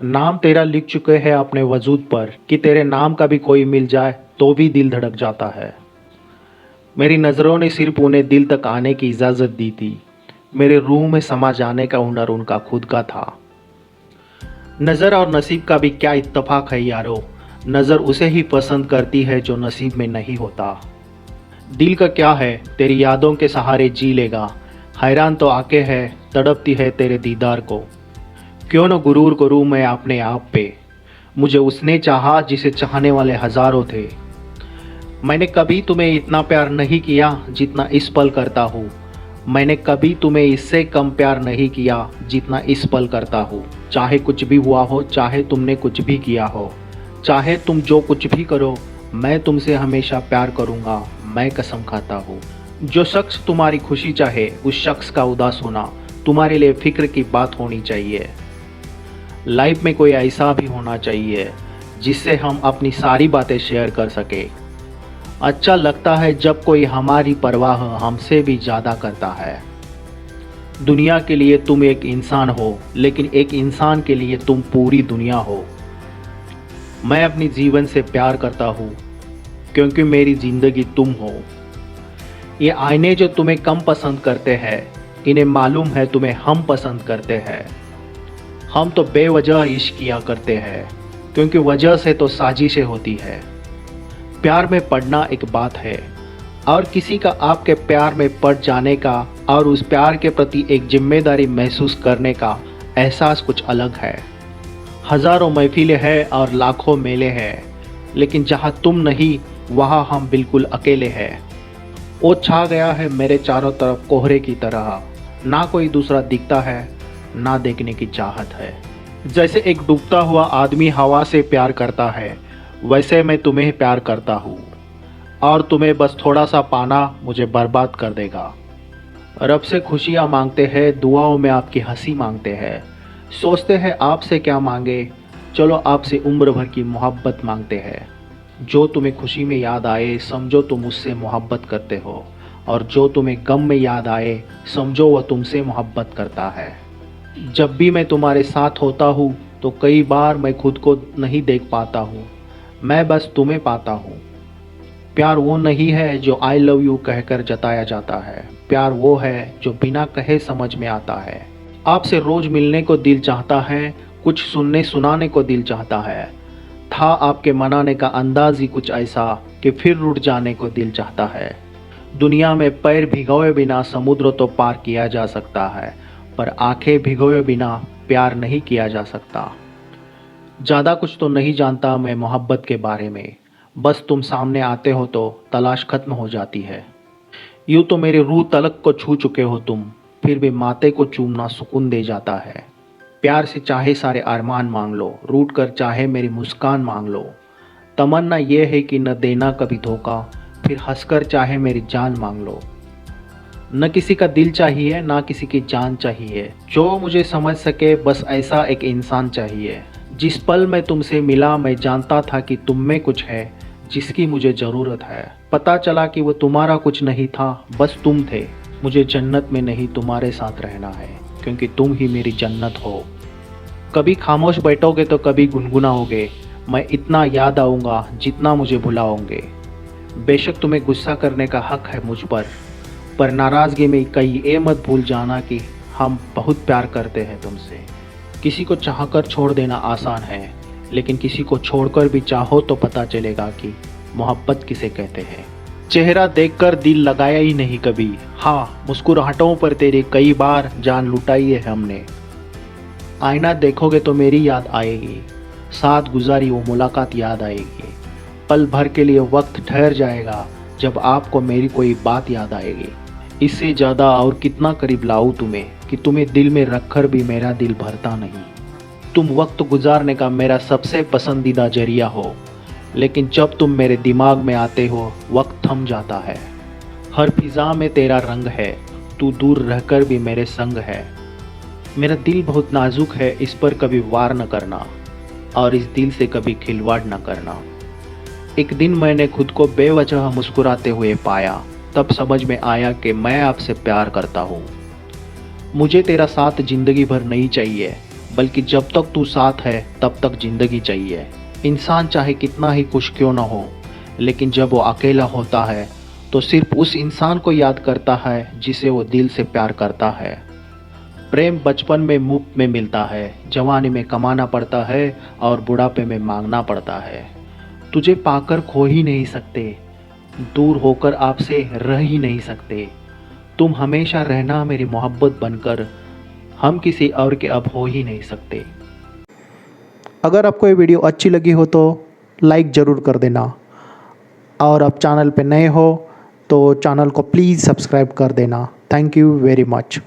नाम तेरा लिख चुके हैं अपने वजूद पर कि तेरे नाम का भी कोई मिल जाए तो भी दिल धड़क जाता है। मेरी नज़रों ने सिर्फ उन्हें दिल तक आने की इजाज़त दी थी। मेरे रूह में समा जाने का हुनर उनका खुद का था। नज़र और नसीब का भी क्या इत्तेफाक है यारो। नज़र उसे ही पसंद करती है जो नसीब में नहीं होता। दिल का क्या है तेरी यादों के सहारे जी लेगा। हैरान तो आके है तड़पती है तेरे दीदार को। क्यों न गुरूर करूँ मैं अपने आप पे। मुझे उसने चाहा जिसे चाहने वाले हजारों थे। मैंने कभी तुम्हें इतना प्यार नहीं किया जितना इस पल करता हूँ। मैंने कभी तुम्हें इससे कम प्यार नहीं किया जितना इस पल करता हूँ। चाहे कुछ भी हुआ हो, चाहे तुमने कुछ भी किया हो, चाहे तुम जो कुछ भी करो, मैं तुमसे हमेशा प्यार करूँगा, मैं कसम खाता हूँ। जो शख्स तुम्हारी खुशी चाहे उस शख्स का उदास होना तुम्हारे लिए फिक्र की बात होनी चाहिए। लाइफ में कोई ऐसा भी होना चाहिए जिससे हम अपनी सारी बातें शेयर कर सके। अच्छा लगता है जब कोई हमारी परवाह हमसे भी ज़्यादा करता है। दुनिया के लिए तुम एक इंसान हो, लेकिन एक इंसान के लिए तुम पूरी दुनिया हो। मैं अपनी जीवन से प्यार करता हूँ क्योंकि मेरी ज़िंदगी तुम हो। ये आईने जो तुम्हें कम पसंद करते हैं, इन्हें मालूम है तुम्हें हम पसंद करते हैं। हम तो बेवजह इश्क किया करते हैं क्योंकि वजह से तो साजिशें होती है। प्यार में पड़ना एक बात है और किसी का आपके प्यार में पड़ जाने का और उस प्यार के प्रति एक जिम्मेदारी महसूस करने का एहसास कुछ अलग है। हज़ारों महफिलें हैं और लाखों मेले हैं, लेकिन जहाँ तुम नहीं वहाँ हम बिल्कुल अकेले हैं। वो छा गया है मेरे चारों तरफ कोहरे की तरह। ना कोई दूसरा दिखता है, ना देखने की चाहत है। जैसे एक डूबता हुआ आदमी हवा से प्यार करता है, वैसे मैं तुम्हें प्यार करता हूँ और तुम्हें बस थोड़ा सा पाना मुझे बर्बाद कर देगा। रब से खुशियाँ मांगते हैं, दुआओं में आपकी हंसी मांगते हैं। सोचते हैं आपसे क्या मांगे, चलो आपसे उम्र भर की मोहब्बत मांगते हैं। जो तुम्हें खुशी में याद आए समझो तुम उससे मोहब्बत करते हो, और जो तुम्हें गम में याद आए समझो वह तुमसे मोहब्बत करता है। जब भी मैं तुम्हारे साथ होता हूँ तो कई बार मैं खुद को नहीं देख पाता हूँ, मैं बस तुम्हें पाता हूँ। प्यार वो नहीं है जो आई लव यू कहकर जताया जाता है, प्यार वो है जो बिना कहे समझ में आता है। आपसे रोज मिलने को दिल चाहता है, कुछ सुनने सुनाने को दिल चाहता है। था आपके मनाने का अंदाज ही कुछ ऐसा कि फिर रुठ जाने को दिल चाहता है। दुनिया में पैर भिगोए बिना समुद्र तो पार किया जा सकता है, पर आंखें भिगोए बिना प्यार नहीं किया जा सकता। ज़्यादा कुछ तो नहीं जानता मैं मोहब्बत के बारे में, बस तुम सामने आते हो तो तलाश खत्म हो जाती है। यूँ तो मेरी रूह तलक को छू चुके हो तुम, फिर भी माथे को चूमना सुकून दे जाता है। प्यार से चाहे सारे अरमान मांग लो, रूठ कर चाहे मेरी मुस्कान मांग लो। तमन्ना ये है कि न देना कभी धोखा, फिर हंसकर चाहे मेरी जान मांग लो। न किसी का दिल चाहिए ना किसी की जान चाहिए, जो मुझे समझ सके बस ऐसा एक इंसान चाहिए। जिस पल मैं तुमसे मिला मैं जानता था कि तुम में कुछ है जिसकी मुझे ज़रूरत है। पता चला कि वो तुम्हारा कुछ नहीं था, बस तुम थे। मुझे जन्नत में नहीं तुम्हारे साथ रहना है, क्योंकि तुम ही मेरी जन्नत हो। कभी खामोश बैठोगे तो कभी गुनगुनाओगे, मैं इतना याद आऊँगा जितना मुझे भुलाओगे। बेशक तुम्हें गुस्सा करने का हक है मुझ पर नाराज़गी में कहीं ये मत भूल जाना कि हम बहुत प्यार करते हैं तुमसे। किसी को चाहकर छोड़ देना आसान है, लेकिन किसी को छोड़कर भी चाहो तो पता चलेगा कि मोहब्बत किसे कहते हैं। चेहरा देखकर दिल लगाया ही नहीं कभी, हाँ मुस्कुराहटों पर तेरे कई बार जान लुटाई है हमने। आईना देखोगे तो मेरी याद आएगी, साथ गुजारी वो मुलाकात याद आएगी। पल भर के लिए वक्त ठहर जाएगा जब आपको मेरी कोई बात याद आएगी। इससे ज़्यादा और कितना करीब लाऊं तुम्हें कि तुम्हें दिल में रखकर भी मेरा दिल भरता नहीं। तुम वक्त गुजारने का मेरा सबसे पसंदीदा जरिया हो, लेकिन जब तुम मेरे दिमाग में आते हो वक्त थम जाता है। हर फिज़ा में तेरा रंग है, तू दूर रहकर भी मेरे संग है। मेरा दिल बहुत नाजुक है, इस पर कभी वार न करना और इस दिल से कभी खिलवाड़ न करना। एक दिन मैंने खुद को बेवजह मुस्कुराते हुए पाया, तब समझ में आया कि मैं आपसे प्यार करता हूँ। मुझे तेरा साथ जिंदगी भर नहीं चाहिए, बल्कि जब तक तू साथ है तब तक ज़िंदगी चाहिए। इंसान चाहे कितना ही खुश क्यों ना हो, लेकिन जब वो अकेला होता है तो सिर्फ उस इंसान को याद करता है जिसे वो दिल से प्यार करता है। प्रेम बचपन में मुफ्त में मिलता है, जवानी में कमाना पड़ता है और बुढ़ापे में मांगना पड़ता है। तुझे पाकर खो ही नहीं सकते, दूर होकर आपसे रह ही नहीं सकते। तुम हमेशा रहना मेरी मोहब्बत बनकर, हम किसी और के अब हो ही नहीं सकते। अगर आपको ये वीडियो अच्छी लगी हो तो लाइक ज़रूर कर देना, और आप चैनल पे नए हो तो चैनल को प्लीज़ सब्सक्राइब कर देना। Thank you very much.